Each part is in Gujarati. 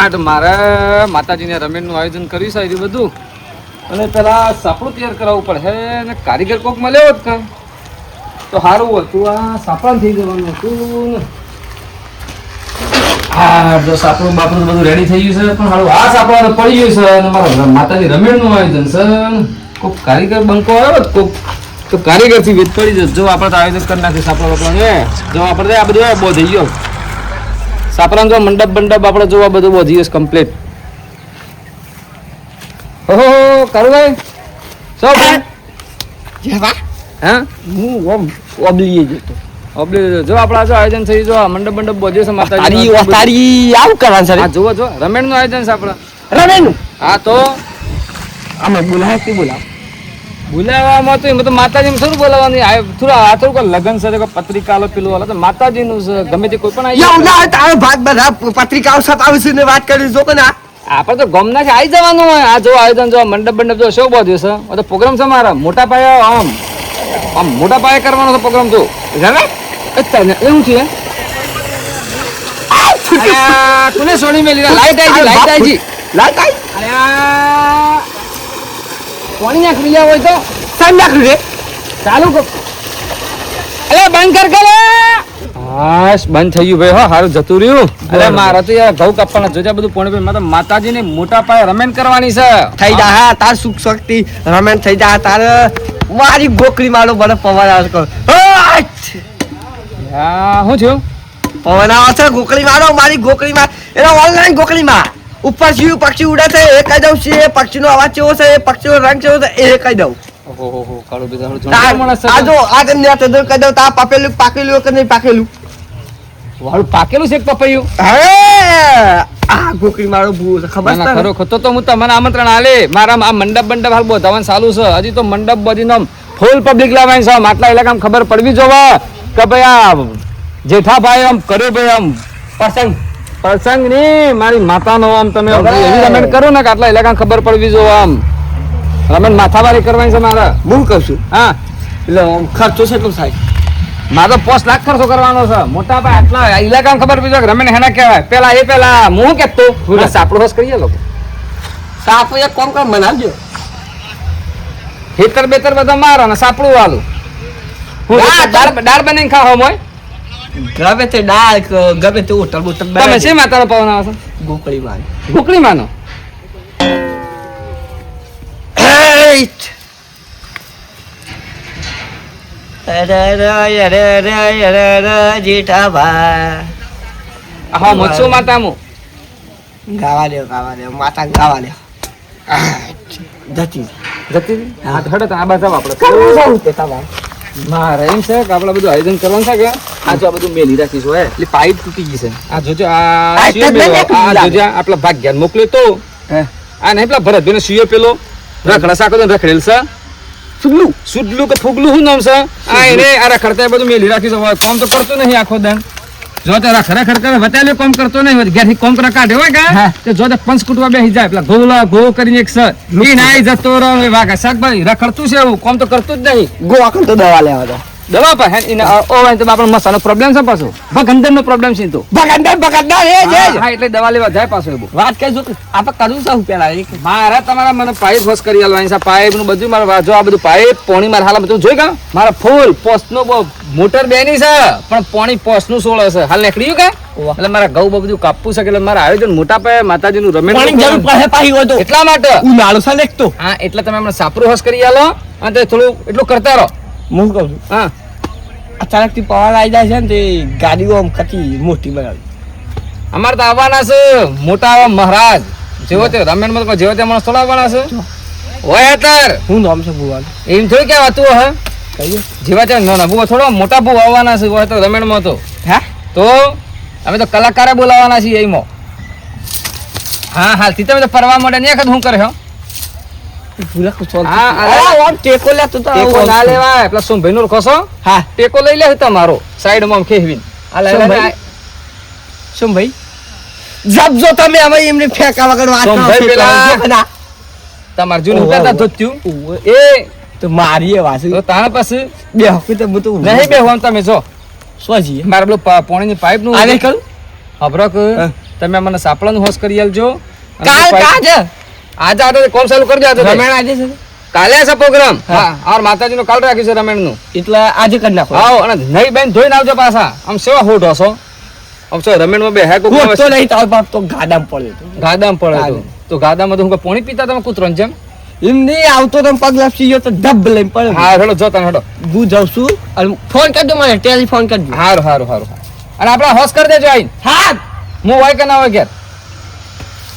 હાટ મારે માતાજીને રમેણનું આયોજન કર્યું છે એ બધું અને પેલા સાપડું તૈયાર કરાવવું પડે ને કારીગર કોક મળ્યો હોત કાં તો સારું હતું. આ સાપડા થઈ જવાનું હતું. હા જો સાપડું બાપડું બધું રેડી થઈ ગયું છે પણ હારું આ સાપડા પડી ગયું છે અને મારા માતાજી રમેણનું આયોજન છે. કોક કારીગર બંકો આવ્યો કોક તો કારીગર થી વેચ પડી જશે. જો આપણે તો આયોજન કરી નાખ્યું સાપડા બાપડા જો આપણે આ બધું બહુ થઈ ગયો સાપરાનો જો મંડપ બંડપ આપણે જોવા બધું બહુ દિવસ કમ્પ્લીટ. ઓહો કારુભાઈ સો જેવા હા હું ઓબલીએ જતો ઓબલી જો આપણા જો આયોજન થઈ જો મંડપ મંડપ બહુ દિવસ માતાજી તારી આવું કરવાનું છે. હા જોવો જો રમેણનું આયોજન છે આપણા રમેનું હા તો અમે બોલાય કે બોલાવ બોલાવવામાં તો એમ તો માતાજીને થોડું બોલાવવાની થોડું કોઈ લગ્ન છે કોઈ પત્રિકા આલો પેલું આલો તો માતાજીનું છે ગમે તે કોઈ પણ આવી એવું ના તારે ભાગ બધા પત્રિકાઓ છપાવી ને વાત કરી જો કે ના આપણે તો ગમના છે આવી જવાનું હોય. આ જો આયોજન જો મંડપ બંડપ જો શું બહુ દિવસ તો પ્રોગ્રામ છે મારા મોટા પાયે આમ આમ મોટા પાયે કરવાનો છે પ્રોગ્રામ તો જાણે એવું છે કોને સોની મેલી લાઈટ આવી લાઈટ આઈ અરે કોની નાખી લ્યા હોય તો સામ નાખ્યું રે ચાલુ કર અરે બંધ કર કરે હાશ બંધ થઈ ગયું ભાઈ હો હારું જતું રહ્યું. અરે મારા તો યાર ઘઉં કાપવાના જોજા બધું પોણે માતાજીને મોટા પાયે રમેન કરવાની છે થઈ જા હા તાર સુખ શક્તિ રમેન થઈ જા તાર મારી ગોકરી મારો બને પવન આવે છે શું થયું પવન આવે છે ગોકળી મારો મારી ગોકળી માં એનો ઓનલાઈન ગોકળી માં ઉપર જીવ પક્ષી ઉડે છે એ કહી દઉં છે એ પક્ષીનો અવાજ કેવો છે એ પક્ષીનો રંગ કેવો છે એ કહી દઉં. ઓહો કાળો બીજા આ જો આ કહી દઉં તા પાકેલું પાકેલું કે નહીં પાકેલું વાળું પાકેલું છે એક પપૈયું હવે આ ગોકળી મારો ભૂવો છે ખબર છે ખરો ખતો તો હું તમને આમંત્રણ આલે મારા આ મંડપ બંડપ હાલ બધાવાનું ચાલુ છે હજી તો મંડપ બધીનો ફૂલ પબ્લિક લાવવાની છે માટલા ઇલાકામાં ખબર પડવી જોવા કે ભાઈ આ જેઠાભાઈ આમ કર્યો ભાઈ આમ પ્રસંગ ની મારી માતાનો આમ તમે એવી રમેણ કરો ને કે આટલા ઇલાકામાં ખબર પડવી જોવા આમ રમેણ માથાવારી કરવાની છે મારા હું કહું છું હા એટલે ખર્ચો છે એટલો થાય મારો 5 લાખ ખર્ચો કરવાનો છે મોટા ભાઈ આટલા ઇલાકામાં ખબર પડી કે રમેણ હેના કહેવાય પેલા હું કેતો સાપડો હોશ કરીએ લોકો સાપ એક કોમ કોમ બનાવજો ખેતર બેતર બધા મારો ને સાપડું વાલું દાળ બનાવીને ખાવા હોય ગમે તે દાળ ગમે તે હોટલ બોટલ તમે છે માતાનો પવન આવે છે ગોકળી માં ગોકળી માનો જેઠાભાઈ હા મચ્છુ માતામું ગાવા દે માતા ગાવા દે જતી હા તો હડો આ બાજુ આપણે મારે એમ છે કે આપણે બધું આયોજન કરવાનું છે કે આ જો આ બધું મેલી રાખીશું હે એટલે પાઇપ તૂટી ગઈ છે આ જોજો આ જોજો આપણા ભાગ્યાન મોકલ્યો તો આ નહીં પેલા ભરતભાઈ સીઓ પેલો રખડા સાકો રખડેલ છે સુડલું કે ફૂગલું શું નામ છે આ એને આ રખડતા બધું મેલી રાખીશું કામ તો કરતો નહીં આખો દાન જો તે રખડ કરે વતાલ્યો કામ કરતો નહીં ઘેરથી કામ કરે કાઢ્યો હોય કા તો જો તે પંચ કુટવા બેસી જાય પેલા ગો કરીને એક સર ઈ નાઈ જતો રહે વાગા શાકભાજી રખડતું છે એવું કામ તો કરતું જ નહીં ગોવા તો દવા લેવા દો દવા પર હે ઇને ઓવાય તો આપણો મસાનો પ્રોબ્લેમ છે પાછો ભગંદરનો પ્રોબ્લેમ છે તો ભગંદર એ જ હા એટલે દવા લેવા જાય પાછો એવું વાત કહેજો આપણે કરું છું પેલા એક મારા તમારા મને પાઇપ હોશ કરી આલવાની છે પાઇપ નું બધું મારા જો આ બધું પાઇપ પાણી મારા હાલ બધું જોઈ ગયો મારા ફૂલ પોસ્ટનો મોટર બેની છે પણ પાણી પોસ્ટનું સોળ છે હાલ નીકળ્યું કે એટલે મારા ઘઉં બધું કાપવું છે એટલે મારા આયોજન મોટા પાયે માતાજીનું રમેણ પાણી જરૂર પડે પાહી હોય તો એટલા માટે ઉનાળો છે ને તો હા એટલે તમે મને સાપરું હોશ કરી આલો અને થોડું એટલું કરતા રહો હું કહું છું હા અચાનક થી પવન આવી જાય છે ને તે ગાડીઓ આમ કતી મોટી બનાવી અમારે તો આવવાના છે મોટા મહારાજ જેવો તે રમેણ માં જેવો તે માણસ થોડા આવવાના છે હોય અત્યારે હું નામ છે ભુવાન એમ થોડી કે વાતું હે કહીએ જેવા ત્યાં નાના બહુ થોડો મોટા બહુ આવવાના છે હોય તો રમેણ માં તો અમે તો કલાકારે બોલાવાના છીએ એમાં હા હાલથી તમે તો ફરવા માટે નહીં વખત શું કરે હો ટેકો લે તું ટેકો ના લેવાય પેલા સોમભાઈ નો ખોસો હા ટેકો લઈ લે તમારો સાઈડ માં ખેવીને શું ભાઈ જબ જો તમે હવે એમને ફેંકા વગર વાત કરો તમાર જૂન ઉતારતા ધોત્યું એ તો મારી વાસી તો તારા પાસે બે હકી તો બધું નહીં બેહવાનું તમે જો સોજી મારે પેલું પાણીની પાઇપ નું આને કરું અબરક તમે મને સાપડાનું હોશ કરી આલજો અને કાલ પાઇપ- કાજ આજે આ કોમ ચાલુ કરી દેજો રમેણ આજે છે કાલે છે પ્રોગ્રામ હા. હા ઓર માતાજીનો કાલ રાખ્યું છે રમેણનું એટલે આજે કરી નાખો આવો અને નહીં બેન ધોઈને આવજો પાછા આમ સેવા હોઠો છો આમ શું રમેણમાં બે હે હું તો નહીં તાર બાપ તો ગાડામ પડ્યો તો ગાદામ પડે ગાદામ. તો ગાદામાં તો હું પાણી પીતા તમે કૂતરોને જેમ એમ નહીં આવતો તો પગ લપસી ગયો તો ડબ લઈને પડ્યો હા હેડો જો તને હેડો હું જાઉં છું અને ફોન કરજો મને ટેલિફોન કરજો હારું હારું હારું અને આપણે હોશ કરી દેજો આઈને હા હું હોય કે ના હોય ઘેર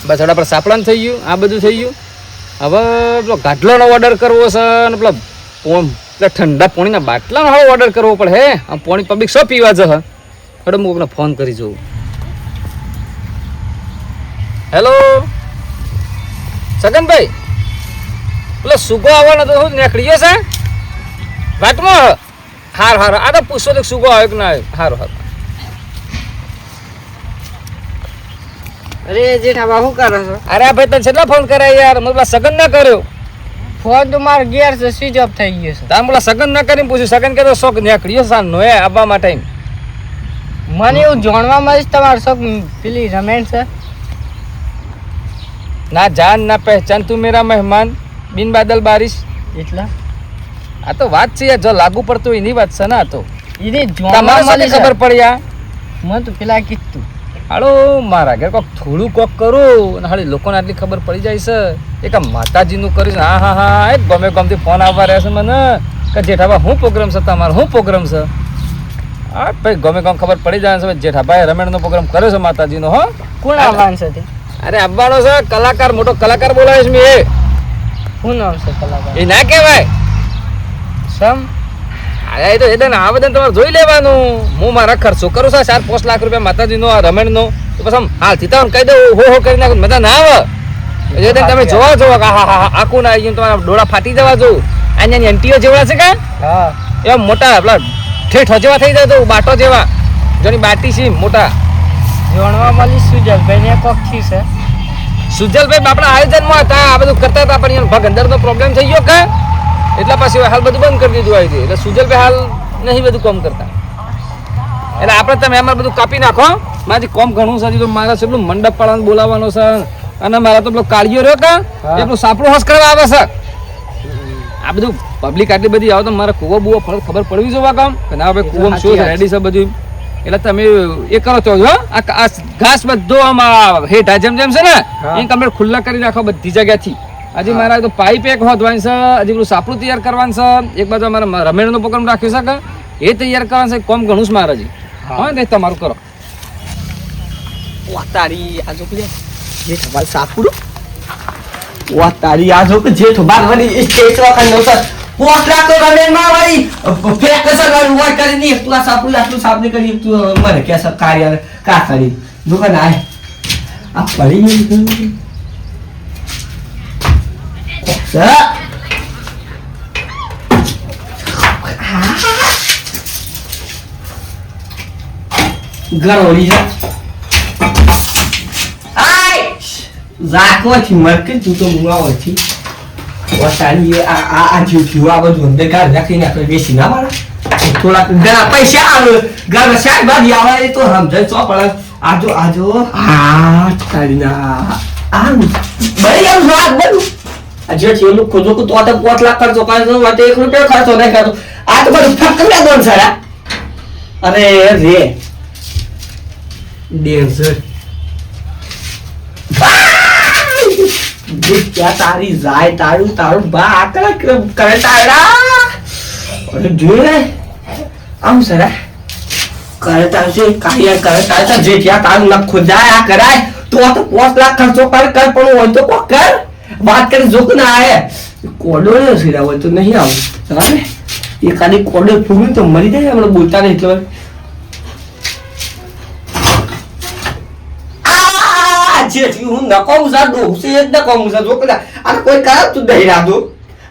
બસ હવે આપણે સાપડાનું થઈ ગયું આ બધું થઈ ગયું હવે પેલો ગાટલાનો ઓર્ડર કરવો છે અને પેલા પેલા ઠંડા પાણીના બાટલાનો હવે ઓર્ડર કરવો પડે હે આમ પાણી પબ્લિક શું પીવા જશે હેડો હું કોકને ફોન કરી જોઉં હેલો સગનભાઈ પેલો સુગો આવવાનો તો શું નીકળ્યો છે વાટમાં હાર હાર આ તો પૂછો તો સુગો આવ્યો કે ના આવ્યો હારું હારું અરે જેઠા શું કરો છો અરે આ ભાઈ તને કેટલા ફોન કર્યા યાર મને પેલા સગન ના કર્યો ફોન તો મારો ગેર છે સ્વિચ ઓફ થઈ ગયો છે તાર પેલા સગન ના કરીને પૂછ્યું સગન કે તો શોખ નીકળ્યો સાનો હે આવવા માટે મને એવું જાણવા મળે છે તમારો શોખ પેલી રમેણ છે ના જાન ના પહેચાન તું મેરા મહેમાન બિન બાદલ બારિશ એટલા આ તો વાત છે યાર જો લાગુ પડતું એની વાત છે ને આ તો એને તમારે જાણવા મળે શું ખબર પડી આ મને તો પેલા કીધું હાલો મારા ઘેર કોક થોડું કોક કરું અને હાલી લોકોને આટલી ખબર પડી જાય છે એક આ માતાજીનું કરીશ હા હા હા એક ગમે ગમતી ફોન આવવા રહે છે મને કે જેઠાભાઈ શું પ્રોગ્રામ છે તમારો શું પ્રોગ્રામ છે હા ભાઈ ગમે ગમ ખબર પડી જાય છે જેઠાભાઈ રમેણનો પ્રોગ્રામ કર્યો છે માતાજીનો હો કોણ આવવાનું છે તે અરે આવવાનો છે કલાકાર મોટો કલાકાર બોલાવીશ મેં એ શું નામ છે કલાકાર એ ના કહેવાય સમ અરે એ તો એદન આવેદન તમારે જોઈ લેવાનું હું મારા ખર્ચો કરું છું 4-5 લાખ રૂપિયા માતાજીનો આ રમેણનો તો પછી આમ હાલથી તો કહી દઉં હો કરી નાખું મજા ના આવે એદન તમે જોવા જોવો કે હા હા આખું ના આવી ગયું તમારા ડોળા ફાટી જવા જોઉં અહીંયા એન્ટીઓ જેવડા છે કે હા એવા મોટા પેલા ઠેઠ જેવા થઈ જાય તો બાટો જેવા જેની બાટી છે મોટા જાણવા મળી સુજલભાઈ ને કોક થી છે સુજલભાઈ આપણા આયોજનમાં હતા આ બધું કરતા હતા પણ ભાગ અંદરનો પ્રોબ્લેમ થઈ ગયો કે એટલા પછી હાલ બધું બંધ કરી દીધું આવી એટલે સુજલભાઈ હાલ નહીં બધું કોમ કરતા એટલે આપણે તમે અમારે બધું કાપી નાખો મારી કોમ ઘણું છે હજી તો મારે છે પેલું મંડપ પાડવાનું બોલાવવાનો છે અને મારા તો પેલો કાળિયો રહ્યો કે એ પેલું સાપડું હોશ કરવા આવે છે આ બધું પબ્લિક આટલી બધી આવે તો મારે કૂવો બુવો ખબર પડવી જોવા કામ કે ના ભાઈ કૂવો શું છે રેડી છે બધું એટલે તમે એ કરો છો હો આ ઘાસ બધો આમાં હેઠા જેમ જેમ છે ને એ કમ્પ્લીટ ખુલ્લા કરી રાખો બધી જગ્યાથી હજી મારા તો પાઇપ એક હોદવાની છે હજી પેલું સાપડું તૈયાર કરવાનું છે એક બાજુ અમારે રમેણનો પ્રોગ્રામ રાખ્યો છે કે એ તૈયાર કરવાનું છે કોમ ઘણું છે મારે હજી હા ને તમારું કરો વાહ તારી આ જો કે જે તમારે સાપુડો વાહ તારી આ જો કે જે બાર વળી સ્ટેજ વખત નહોતા પોટ રાખો રમેણ માં વળી ફેક કસર વાળી વાત કરી ની તું આ સાપુડ આટલું સાફ નહીં કરી તું મને કે સબ કાર્ય કા કરી દુકાન આય આ પડી ગયું સર ગરોળી છે આય ઝાકવાથી મરકે તું તો મુવાવાથી વસાડી આ જીવ આ બધું અંદર ગાર રાખીને આપણે બેસી ના મારા થોડા ઘણા પૈસા આવે ઘરમાં શાકભાજી આવે એ તો સમજાય ચો પડે આજો આ તારીના આ બળી આમ વાત બધું આ જે છે એનું ખોજો તો આ 5 લાખ ખર્ચો કરજો માટે 1 રૂપિયો ખર્ચો નહીં કરતો આ તો બધું ફક્ત મેં દોન સારા અરે રે ડેન્સર क्या तारी जाय तारू बा आकड़ा करंट आड़ा और जो आम सरा करंट आसे काया करंट आसे जे क्या तारू न खुदाया कराय तो 5 लाख खर्चो कर पण હોય તો કો કર વાત કરે જોક ના આય કોડો ને સિરા હોય તો નહીં આવ ચાલે એ ખાલી કોડો ફૂમી તો મરી જાય આપણે બોલતા નહીં એટલે જે હું નકોમ જાડો છે એક નકોમ જા જો કદા આ કોઈ કાર તું દઈ રાદો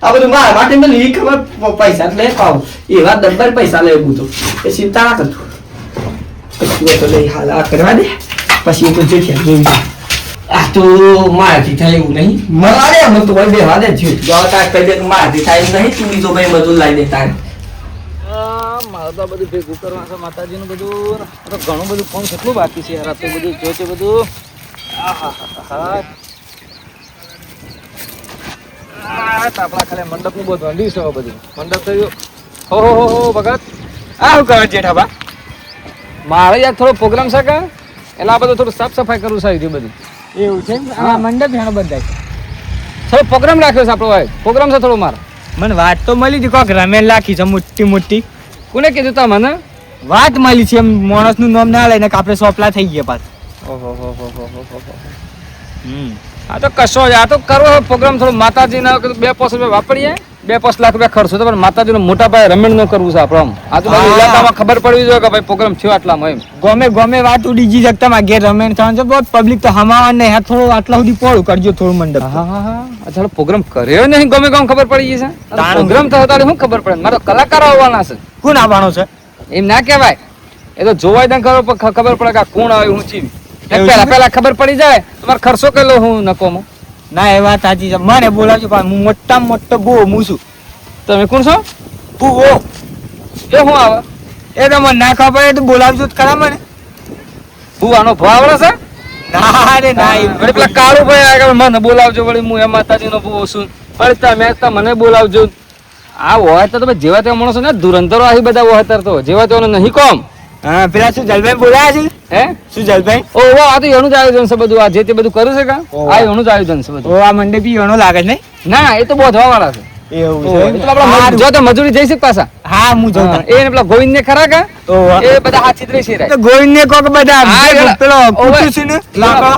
આ બધું મારા માટે મને ઈ ખબર પૈસા લે પાવ એવા દબ્બર પૈસા લે બુતો એ ચિંતા ના કરતો પછી તો લઈ હાલા કરવા દે પછી તો જે છે જોઈ આ તો મારથી થાય એવું નહીં મરા દે મને તો ભાઈ બેવા દે જો તા કહી દે મારથી થાય નહીં તું બીજો ભાઈ મજૂર લાવી દે તારે મારો મારે તો બધું ભેગું કરવા છે માતાજીનું બધું. આ તો ઘણું બધું કામ કેટલું બાકી છે યાર. આ તો બધું જોશે બધું. આહાહાહા. તાપલા ખાલી મંડપનું બહુ ધંધી છે હવે બધું. મંડપ થયું. હો ભગત. આ શું કરે જેઠાબા? મારે યાર થોડો પ્રોગ્રામ છે કે એટલે આ બધું થોડું સાફ સફાઈ કરવું છે બધું. એવું છે હા. મંડપ હેણો બંધાય છે. થોડો પ્રોગ્રામ રાખ્યો છે આપણો ભાઈ. પ્રોગ્રામ છે થોડો મારે. મને વાત તો મળી હતી કોક રમેલ રાખી છે મોટી મોટી. કોને કીધું તા મને? વાત મળી છે એમ માણસનું નામ ના લઈને કે આપણે સોપલા થઈ ગયા પાછા. ઓહો. આ તો કશો જ આ તો કરવો પ્રોગ્રામ થોડો માતાજીના 2-5 રૂપિયા વાપરીએ. 2-5 લાખ રૂપિયા ખર્ચો તો પણ માતાજીનો મોટા ભાઈ રમેણ નું કરવું છે આપણે. આજુબાજુ ઇલાકામાં ખબર પડવી જોઈએ કે ભાઈ પ્રોગ્રામ થયો આટલામાં એમ. ગમે વાત ઉડી ગઈ છે તમારે ઘેર રમેણ થવાનું છે બહુ પબ્લિક તો હમાવા નહીં. આ થોડું આટલા સુધી પોળું કરજો થોડું મંડપ. હા. ચાલો પ્રોગ્રામ કર્યો નહીં ગમે ખબર પડી ગઈ છે. તાણ. પ્રોગ્રામ થયો તારે શું ખબર પડે? મારો કલાકારો આવવાના છે. કોણ આવવાનો છે? એમ ના કહેવાય. એ તો જોવાય દે ખબર પડે કે આ કોણ આવે હું ચીવી. એવું છે? પેલા ખબર પડી જાય તમારે ખર્ચો કેટલો હું નકોમો. ના એ વાત સાચી છે. મને બોલાવજો પણ હું મોટામાં મોટો બહુ હું છું. તમે કોણ છો? ભૂવો. એ શું આવે? એ તો મને ના ખબર એ તો બોલાવજો જ ખરા મને. ભૂવાનો ભાવડો છે? ના રે ના વળી પેલા કાળુ ભાઈ આગળ મને બોલાવજો. વળી હું એ માતાજીનો ભૂવો છું. વળી તમે મને બોલાવજો. આ હોય તો તમે જેવા તેવા માણસો ને ધુરંધરો આવી બધા હોય તો જેવા તેવાનું નહીં કોમ. હા પેલા શું જલભાઈ બોલાયા છે? હે શું જલભાઈ? ઓહો આ તો એનું જ આયોજન છે બધું. આ જે તે બધું કર્યું છે કા ઓહો. આ એનું જ આયોજન છે બધું. ઓ આ મંડપી એનો લાગે છે નહીં? ના એ તો બોધવા વાળા છે. એવું ઓહો, એ તો આપણા જો તો મજૂરી જઈ શકે પાછા. હા હું જોઉં હા, એ ને પેલા ગોવિંદ ને ખરા કા ઓહો. એ બધા હાથ ચિતરે છે રે. તો ગોવિંદ ને કોક બધા હા, પેલો ઓહો. કૂટ્યું છે ને લાકડો.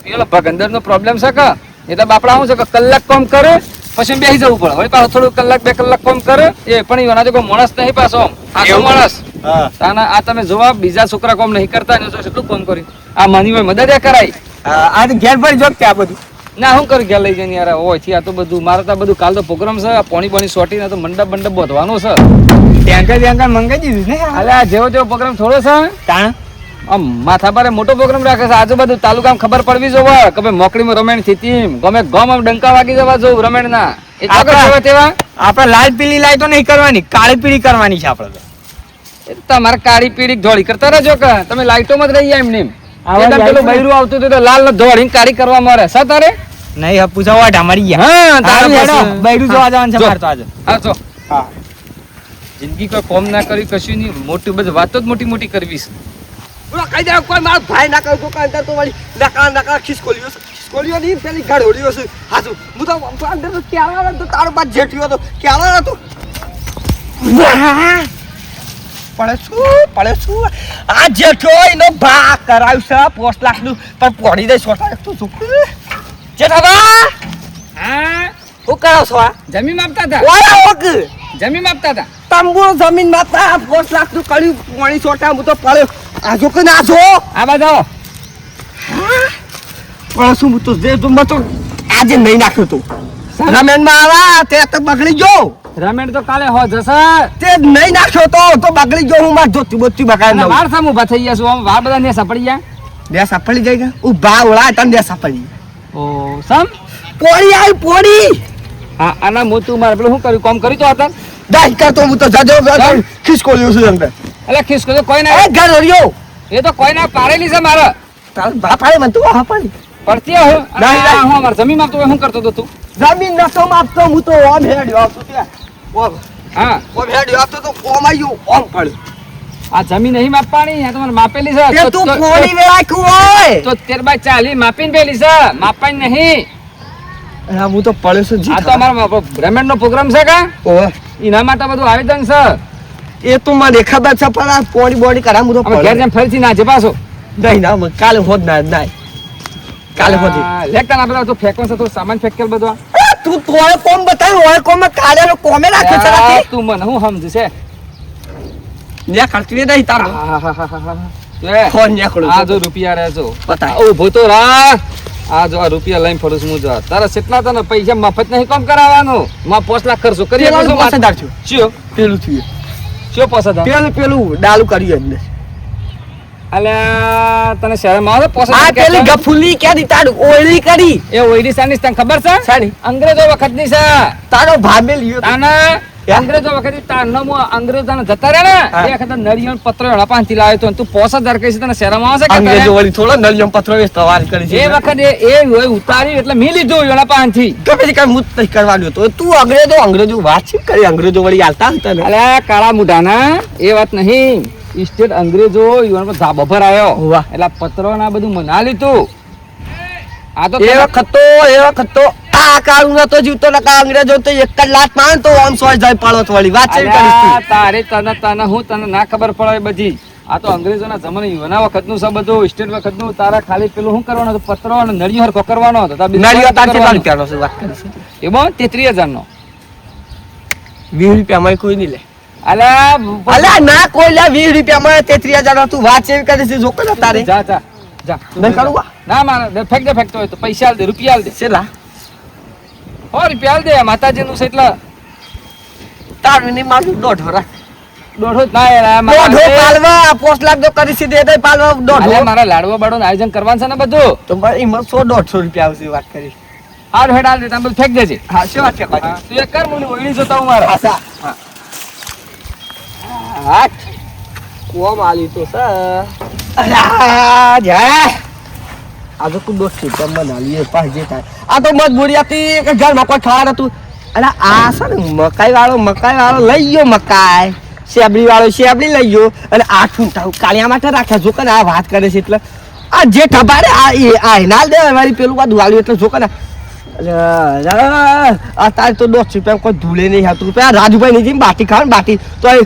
પેલો ભગંદર નો પ્રોબ્લેમ છે કા એટલે બાપડા શું છે કે કલાક કામ કરે પછી બેસી જવું પડે. વળી પાછું થોડું કલાક 2 કલાક કામ કરે એ પણ એના જો કોઈ માણસ નહીં પાછો આ તો એવું? માણસ. હા તાના આ તમે જોવા બીજા છોકરા કામ નહીં કરતા ને તો કેટલું કામ કરી આ માની હોય મદદ એ કરાય. આ તો ઘેર પર જોત ત્યાં બધું. ના હું કરી ગયા લઈ જઈને યાર હોય છે આ તો બધું મારે તો બધું કાલ તો પ્રોગ્રામ છે. આ પોણી સોટી ને તો મંડપ બોધવાનો છે. ટેન્કર મંગાઈ દીધું ને અલે આ જેવો તેવો પ્રોગ્રામ થોડો છે. તાણ આમ માથા પર મોટો પ્રોગ્રામ રાખે છે. આજુબાજુ તાલુકામાં ખબર પડવી જોવે કે ભાઈ મોકળીમાં રમેણ થી ગમે ગમ ડંકા વાગી જવા જોઉં રમેણ ના એ તો આપણા- તેવા આપણે લાલ પીળી લાઈટો નહીં કરવાની કાળી પીળી કરવાની છે આપણે તો. એ તો તમારે કાળી પીળી ધોળી કરતા રહેજો કે તમે લાઈટોમાં જ રહી જાય એમને એમ. આવા એકદમ પેલું લાઈટો બૈરું આવતું હતું તો લાલ ને ધોળી ને કાળી કરવા મારે સા તારે. નહીં પૂછા વાટા મરી ગયા. હા તારું તારે હેડો, પછી- બૈરું જોવા જવાનું છે જો. મારે તો આજે. હા જો હા જિંદગી કોઈ કોમ ના કરી કશું નહીં. મોટી બધી વાતો જ મોટી મોટી કરવી છે. બોલો કઈ દે કોઈ મારો ભાઈ ના કહ્યું દુકાનદાર તો વળી નકા ખિસકોલીઓ નહીં પેલી ઘડોડીઓ છે હાજુ હું તો અંદર તો ક્યારે તો તારો બાદ જેઠ્યો હતો ક્યારે હતો પડે શું આ જેઠો એનો ભા કરાવ્યું છે 5 લાખનું પણ પોડી દે છોટા તું છોકરું જેઠાબા હા શું કરો છો આ જમીન આપતા હતા. ઓલા ઓક જમીન આપતા હતા. તંબુ જમીન માં 5 લાખનું કર્યું પોણી છોટા હું તો પડ્યો આજો કે ના જો આ બાજુ પણ શું તો જે તું તો આજે નહીં નાખ્યો તું રમેન માં આવા તે તો બગડી ગયો રમેણ તો કાલે હો જશે. તે નહીં નાખ્યો તો બગડી ગયો હું માર જોતી બોતી બગાડ અને ન વાર સામ ઊભા થઈ ગયા છું. આમ વાર બધા ને સપડી ગયા. બે સાપડી જઈ ગયા ઉભા ઓળા તને બે સાપડી ઓ સમ પોડી આવી પોડી હા આના મોતું મારે પેલું શું કર્યું કામ કર્યું તો હતા. દાઈ કરતો હું તો જજો ખિસકોલ્યો છું અંદર એટલે ખિસકો તો કોઈ એ ના ઘર હરિયો એ તો કોઈ ના પાડેલી છે મારે તાર બાપ આય મન તો હા પડી પડતી હું નહીં, નહીં. હું અમારે જમીન આપતો શું કરતો હતો તું. જમીન નતો માપતો હું તો ઓમ હેડ્યો આવતો ત્યાં ઓમ હા ઓમ હેડ્યો આવતો તો ઓમ આવ્યો ઓમ પડ્યો આ જમીન નહીં માપવાની આ તમારે માપેલી છે. તે તું પોડી વેળાખ્યું હોય તો 13/40 માપીને પેલી છે માપવાની નહીં. હા હું તો પડ્યો છું આ તો અમારો રમેણ નો પ્રોગ્રામ છે કા ઓહ એના માટે બધું આયોજન છે. એ તો મને ખબર છે પણ આ પોડી બોડી કરા હું તો અમે ઘેર જેમ ફરીથી ના છે પાછો. નહીં ના મને કાલે હોદ ના ના કાલે હોદી લેખતા ના બધા તો ફેંકવાનું છે થોડું સામાન ફેંકેલ બધું. તું તોય કોમ બતાવ્યું હોય કોમ કાલે કોમે રાખે છે રાતે તું મને હું સમજ છે. ને ખર્ચવી નહીં તારો એ, ફોન નીકળું આ જો રૂપિયા રહે છો બતાય ઉભો તો રાહ. આ જો આ રૂપિયા લઈને ફરું છું હું જો તારા કેટલા તને પૈસા મફત નહીં કામ કરાવવાનું માં 5 લાખ ખર્ચો કરી પેલું આપો છો. પાસેદાર છું શું પેલું થયું શું પાસેદાર? પેલું ડાલું કર્યું એમને અલ્યા તને શરમ આવે આ પાસેદાર કે પેલી છે? ગફુલી ક્યાં તારું ઓળી કરી એ ઓઈડી સાની તને ખબર છે? સાની અંગ્રેજો વખતની છે. તારો ભાભે લ્યો તાના અંગ્રેજો વખતે તારનામાં અંગ્રેજોને જતા રહ્યા હા. ને એ વખતે નળિયો ને પત્રો એના પાસેથી લાવ્યો હતો અને તું 5000 કહે છે તને શહેરમાં આવશે કે અંગ્રેજો તારે? વળી થોડો નળિયો પત્રો વેચતા વાર કરી છે એ વખતે એ હોય ઉતાર્યું એટલે મેં લીધું એના પાસેથી. તો પછી કઈ મુત નહીં કરવાનું તો તું અંગ્રેજો વાત છે કરી અંગ્રેજો વળી આલતા હતા ને અલ્યા કાળા મુઢાના એ વાત નહીં સ્ટેટ અંગ્રેજો યુવાન પર ધાબા પર આવ્યો વાહ. એટલે આ પત્રો ના બધું મના લીધું. આ તો એ વખત તો આ કાળું નતો જીવતો ને કા અંગ્રેજો તો એક જ લાત મારે ને તો આમ સોય જાય પાડો તો વળી વાત છે અલ્યા, તારે તને હું તને ના ખબર પડે બધી. આ તો અંગ્રેજોના જમાને યુવાના વખતનું છે બધું સ્ટેટ વખતનું. તારા ખાલી પેલું શું કરવાનું હતું પત્રો અને નળિયો હરખો કરવાનો હતો. તાર બીજું નળિયો તાર કરવાનું. કેટલા રૂપિયાનો છે વાત કરી છે એ બહુ 33,000 નો. 20 રૂપિયામાં કોઈ નહીં લે અલ્યા અલ્યા ના કોઈ લે 20 રૂપિયામાં 33,000 તું વાત છે કરે છે જોકો ને તારે જા જા જા નહીં કાઢું ના મારે ફેંકતો હોય તો પૈસા આલ દે રૂપિયા આલ દે છેલા 100 રૂપિયા આલ દે માતાજીનું છે એટલે તારું નહીં મારું દોઢો રાખ દોઢો જ ના યાર આ દોઢો મારે પાલવા 5 લાખ તો કરી સીધે દે પાલવા અલ્યા, દોઢો મારા લાડવા બાડવાનું આયોજન કરવાનું છે ને બધું. તો ભાઈ એમાં 100-150 રૂપિયા આવશે વાત કરી હારું હેડ આલ દે તમે બધું ફેંક દેજે. હા શું વાત છે હા, તું એક કર મને ઓયડી જોતા હું મારા. આશા હાટ કોમ આલી તો સર અલ્યા જા આ તો કુડો છે તમને નાલીએ પાસ જે થાય આ તો મજબૂરી હતી કે ઘરમાં કોઈ ખાવા નતું અલા આ છે ને મકાઈ વાળો લઈ ગયો મકાઈ શેબડી વાળો શેબડી લઈ ગયો અને આ ઠૂંઠા કાળિયા માટે રાખ્યા જો કે આ વાત કરે છે એટલે આ જે ઠપાડે આ એનાલ દે મારી પેલું બધું વાળ્યું એટલે જો કે આ તારે તો 10 રૂપિયા કોઈ ધૂલે નહીં 7 રૂપિયા રાજુભાઈ ની જેમ બાટી ખાવ ને બાટી તો 110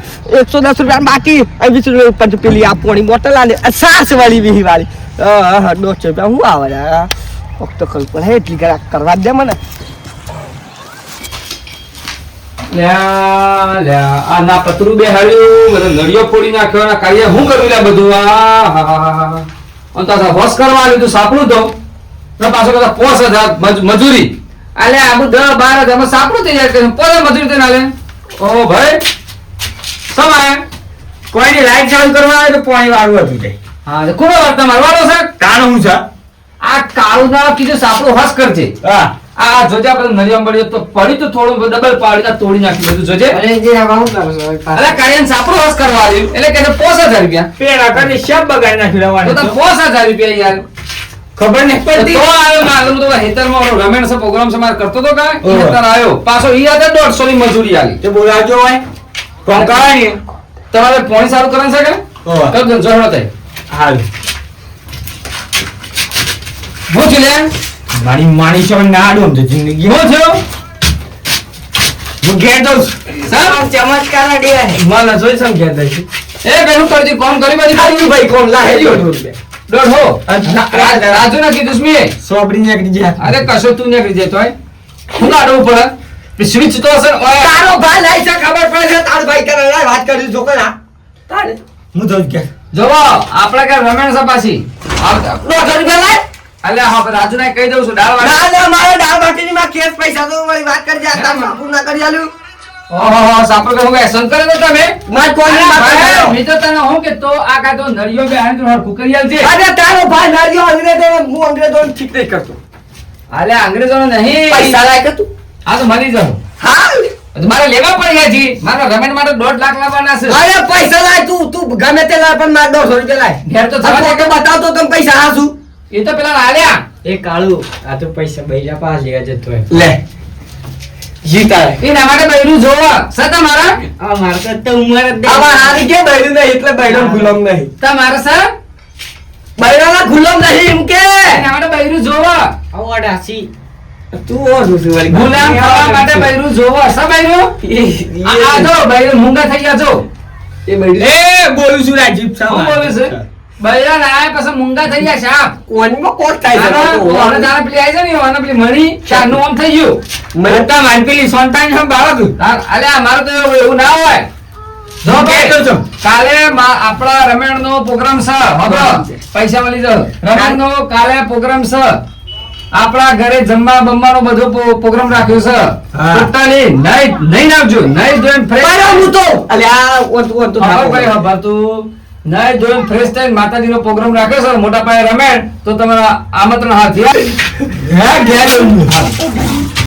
રૂપિયા બાટી 20 રૂપિયા ઉપર તો પેલી આ પોણી બોટલ આલે સાસ વાળી વીહી વાળી 10 રૂપિયા હું આવે ફક્ત કઈ પડે એટલી કરવા દે મને આ ના પતરું બેહાડ્યું બધો નળિયો ફોડી નાખ્યો અને કાળિયા હું કર્યું લે બધું આ હોશ કરવા આવ્યું તું સાપડું તો ને પાછો બધા 5000 મજૂરી આલે આબુ 10-12 હજાર સાપડું થઈ જાય પોતે મજૂરી તેને આલે ઓ ભાઈ સમાય કોઈની લાઈટ ચાલુ કરવા આવે તો પાણી વાળવું હતું તે હા તો કોનો વાત મારવાનો છે કાણું હું છે આ કાળું ના કીધું સાપડું હોશ કરજે હા આ જોજે આપણે નળિયો પડ્યો તો પડી તો થોડું ડબલ પાડી તોડી નાખી બધું જોજે અરે જે આ હું કરો છો અરે કાળિયાને સાપડું હોશ કરવા આવ્યું એટલે કે 5000 રૂપિયા પેલા કદી શબ બગાડી નાખી તો લેવાનું 5000 રૂપિયા યાર ખબર નહીં પડતી તો આવ્યો મારું તો હેતરમાં ઓલો રમેણ સે પ્રોગ્રામ સે માર કરતો તો કાય ઓહો. હેતર આવ્યો પાછો ઈ હતા 150 ની મજૂરી આલી તે બોલાજો હોય કોણ કાય તમારે પોણી સારું કરવાનું છે કે ઓહો. કબ દન જોડો થાય હાલ હું છે લે માણી છો ના આડું તો જિંદગી હું થયો હું ઘેર દઉં સર ચમત્કાર દેવાય મને જોઈ સમ ઘેર દઈશ એ પેલું કરતી કોમ કરી બધી ખાલી ભાઈ કોણ લાહે જો દોઢ હો રાજુ ના કીધું સ્મી સોબડી નીકળી જાય અરે કશો તું નીકળી જાય તોય હું કાઢવું પડે સ્વિચ તો હશે ઓય તારો ભાઈ લાઈ છે ખબર પડે છે તારો ભાઈ કરે લાઈ વાત કરી જો કે ના તારે હું તો ઘેર જોવો આપણે કે રમેણ સે પાછી નો કરી લાઈ અલ્યા હા રાજુ ને કહી દઉં છું દાળ વાળી ના ના મારે દાળ બાટીની માં કેસ પૈસા તો મારી વાત કરી જા તાર સાપુ ના કરી આલ્યું ઓહો સાપર કે હું એસન કરે તો તમે માર કોઈની વાત ભાઈ, કરે મેં તો તને હું કે તો આ કા તો નળિયો બે હાંડ હર કુકરિયાલ છે અરે તારો ભાઈ નારિયો અંગ્રેજો હું અંગ્રેજો ઠીક નહીં કરતો આલે અંગ્રેજોનો નહીં પૈસા લાય કે તું આ તો મરી જાવ હા તો મારે લેવા પડ્યા જી મારો રમેણ માટે 1.5 લાખ લાવવાના છે અરે પૈસા લાય તું ગમે તે લાય પણ માર 200 રૂપિયા લાય ઘેર તો જવા દે તો બતાવ તો તમે પૈસા હાસું એ તો પેલા આલ્યા એ કાળું આ તો પૈસા બૈરા પાસ લેવા જતો હોય લે જીતા એના માટે બૈરું જોવા સતા મારા આ મારતા તો ઉંમર જ આમાં હારી કે બૈરું નહીં એટલે બૈરો ગુલામ નહીં તમારા સર બૈરાના ગુલામ નહીં એમ કે એના માટે બૈરું જોવા આવડ આસી તું ઓઢું છું વળી ગુલામ થવા માટે બૈરું જોવા સા બૈરું આ જો બૈરું મૂંગા થઈ ગયા છો એ બૈરું એ બોલું છું રાજીવ શું બોલે છે બૈરા ના આયા પછી મૂંગા થઈ ગયા સાપ કોનમાં કોટ થાય તારા છે ઓને તારા પેલી આઈ છે ને ઓને પેલી મણી શાનું આમ થઈ ગયું મોટા માનપીલી સોનટાઈ હમ બાળક અલે અમારે તો એવું ના હોય જો કહેતો છો. કાલે આપણા રમેણ નો પ્રોગ્રામ છે હવે પૈસા મળી જાવ રમેણ નો કાલે પ્રોગ્રામ છે આપણા ઘરે જમવા બમવાનો બધો પ્રોગ્રામ રાખ્યો છે હા. ટોટલી નહીં નાખજો નહીં જોઈને ફ્રેશ બરાબર હું તો અલે આ ઓન તો હા ભાઈ હા ભાતું નહીં જોઈને ફ્રેશ થઈને માતાજીનો પ્રોગ્રામ રાખ્યો છે મોટા પાયે રમેણ તો તમારા આમંત્રણ હાથ હે ઘેર